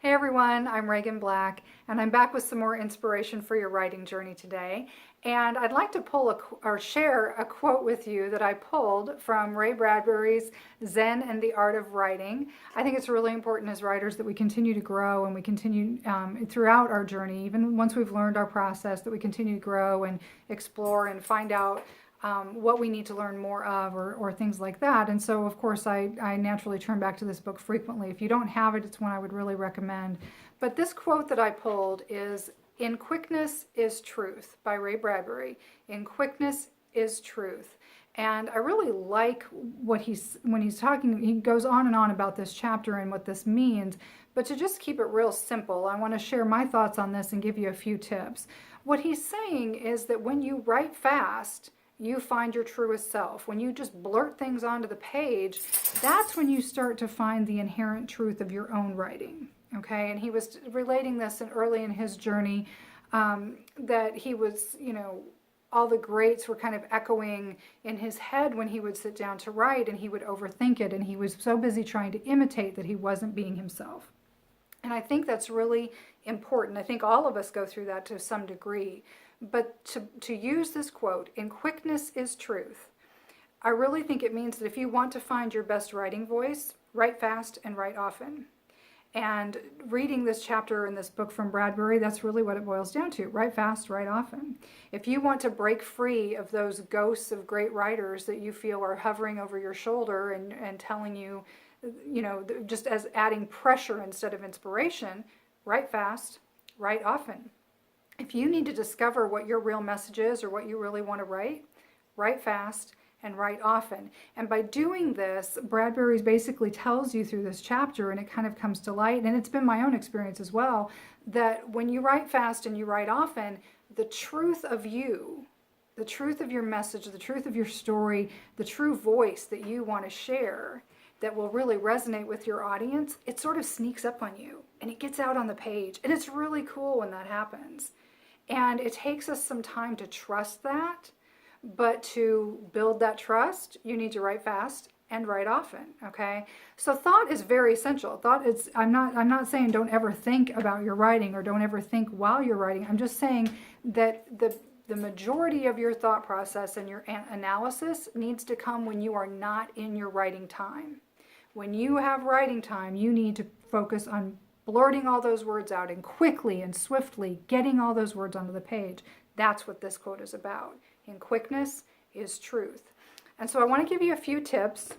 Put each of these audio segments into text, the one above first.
Hey everyone, I'm Reagan Black, and I'm back with some more inspiration for your writing journey today. And I'd like to share a quote with you that I pulled from Ray Bradbury's Zen and the Art of Writing. I think it's really important as writers that we continue to grow and we continue throughout our journey, even once we've learned our process, that we continue to grow and explore and find out what we need to learn more of or things like that. And so, of course, I naturally turn back to this book frequently. If you don't have it, it's one I would really recommend. But this quote that I pulled is, "In quickness is truth," by Ray Bradbury. In quickness is truth. And I really like when he's talking, he goes on and on about this chapter and what this means. But to just keep it real simple, I want to share my thoughts on this and give you a few tips. What he's saying is that when you write fast, you find your truest self. When you just blurt things onto the page, that's when you start to find the inherent truth of your own writing. Okay, and he was relating this early in his journey, that he was, all the greats were kind of echoing in his head when he would sit down to write, and he would overthink it, and he was so busy trying to imitate that he wasn't being himself. And I think that's really important. I think all of us go through that to some degree. But to use this quote, "In quickness is truth," I really think it means that if you want to find your best writing voice, write fast and write often. And reading this chapter in this book from Bradbury, that's really what it boils down to. Write fast, write often. If you want to break free of those ghosts of great writers that you feel are hovering over your shoulder and telling you, just as adding pressure instead of inspiration, write fast, write often. If you need to discover what your real message is or what you really want to write fast and write often. And by doing this, Bradbury basically tells you through this chapter, and it kind of comes to light, and it's been my own experience as well, that when you write fast and you write often, the truth of you, the truth of your message, the truth of your story, the true voice that you want to share that will really resonate with your audience, it sort of sneaks up on you and it gets out on the page. And it's really cool when that happens. And it takes us some time to trust that, but to build that trust, you need to write fast and write often, okay? So thought is very essential. Thought is, I'm not saying don't ever think about your writing or don't ever think while you're writing. I'm just saying that the majority of your thought process and your analysis needs to come when you are not in your writing time. When you have writing time, you need to focus on blurting all those words out and quickly and swiftly getting all those words onto the page. That's what this quote is about. In quickness is truth. And so I want to give you a few tips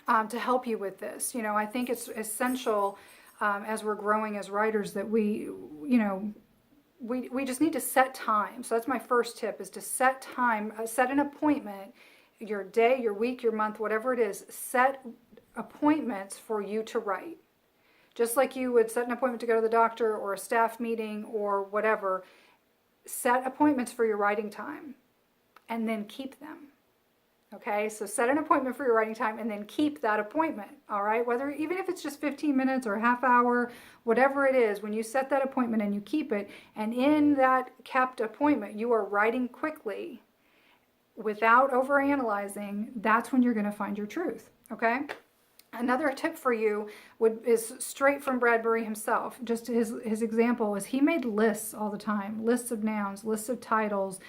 to help you with this. I think it's essential as we're growing as writers that we just need to set time. So that's my first tip, is to set time, set an appointment, your day, your week, your month, whatever it is, set appointments for you to write. Just like you would set an appointment to go to the doctor or a staff meeting or whatever, set appointments for your writing time and then keep them. Okay, so set an appointment for your writing time and then keep that appointment, all right? Even if it's just 15 minutes or a half hour, whatever it is, when you set that appointment and you keep it, and in that kept appointment, you are writing quickly without overanalyzing, that's when you're going to find your truth, okay? Another tip for you is straight from Bradbury himself. Just his example is he made lists all the time, lists of nouns, lists of titles,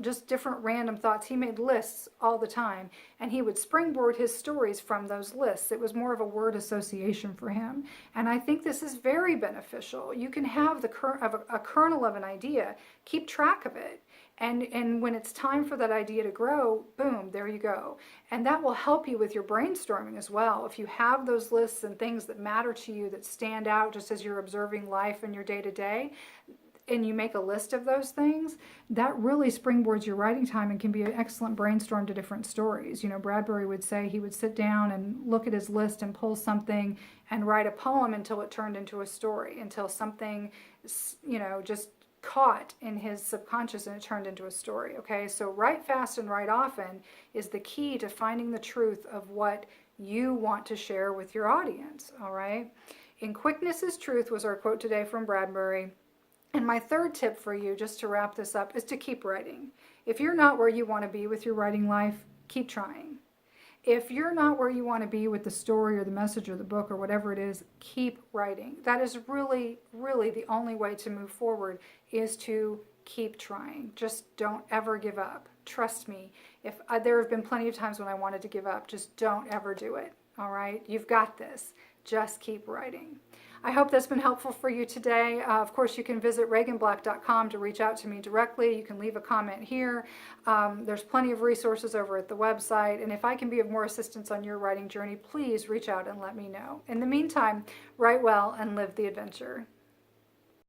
just different random thoughts. He made lists all the time, and he would springboard his stories from those lists. It was more of a word association for him, and I think this is very beneficial. You can have a kernel of an idea, keep track of it, and when it's time for that idea to grow, boom, there you go. And that will help you with your brainstorming as well. If you have those lists and things that matter to you that stand out just as you're observing life in your day-to-day, and you make a list of those things, that really springboards your writing time and can be an excellent brainstorm to different stories. Bradbury would say he would sit down and look at his list and pull something and write a poem until it turned into a story, until something, just caught in his subconscious and it turned into a story. Okay, so write fast and write often is the key to finding the truth of what you want to share with your audience. All right, "In quickness is truth" was our quote today from Bradbury. And my third tip for you, just to wrap this up, is to keep writing. If you're not where you want to be with your writing life, keep trying. If you're not where you want to be with the story or the message or the book or whatever it is, keep writing. That is really, really the only way to move forward, is to keep trying. Just don't ever give up. Trust me. If there have been plenty of times when I wanted to give up, just don't ever do it. All right? You've got this. Just keep writing. I hope that's been helpful for you today. Of course, you can visit reaganblack.com to reach out to me directly. You can leave a comment here. There's plenty of resources over at the website. And if I can be of more assistance on your writing journey, please reach out and let me know. In the meantime, write well and live the adventure.